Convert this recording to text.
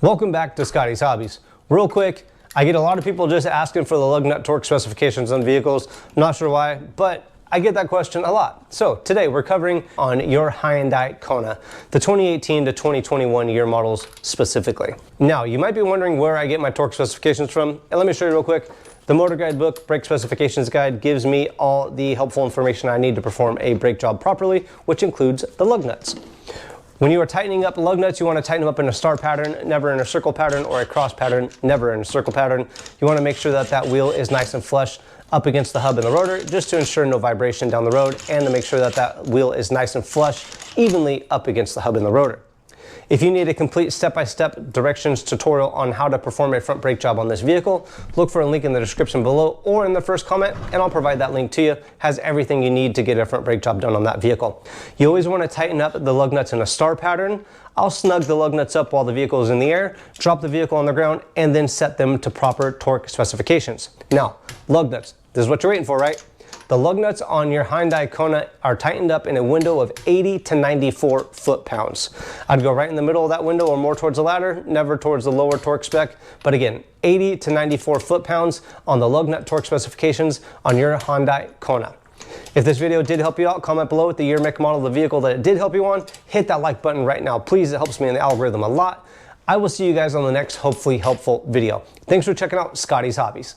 Welcome back to Scotty's Hobbies. Real quick, I get a lot of people just asking for the lug nut torque specifications on vehicles. Not sure why, but I get that question a lot. So today we're covering on your Hyundai Kona, the 2018 to 2021 year models specifically. Now, you might be wondering where I get my torque specifications from, and let me show you real quick. The Motor Guide book, Brake Specifications Guide, gives me all the helpful information I need to perform a brake job properly, which includes the lug nuts. When you are tightening up lug nuts, you want to tighten them up in a star pattern, never in a circle pattern, or a cross pattern, never in a circle pattern. You want to make sure that that wheel is nice and flush up against the hub and the rotor, just to ensure no vibration down the road, and to make sure that that wheel is nice and flush, evenly up against the hub and the rotor. If you need a complete step-by-step directions tutorial on how to perform a front brake job on this vehicle, look for a link in the description below or in the first comment, and I'll provide that link to you. Has everything you need to get a front brake job done on that vehicle. You always want to tighten up the lug nuts in a star pattern. I'll snug the lug nuts up while the vehicle is in the air, drop the vehicle on the ground, and then set them to proper torque specifications. Now, lug nuts. This is what you're waiting for, right? The lug nuts on your Hyundai Kona are tightened up in a window of 80 to 94 foot-pounds. I'd go right in the middle of that window or more towards the ladder, never towards the lower torque spec. But again, 80 to 94 foot-pounds on the lug nut torque specifications on your Hyundai Kona. If this video did help you out, comment below with the year, make, model of the vehicle that it did help you on. Hit that like button right now, please. It helps me in the algorithm a lot. I will see you guys on the next hopefully helpful video. Thanks for checking out Scotty's Hobbies.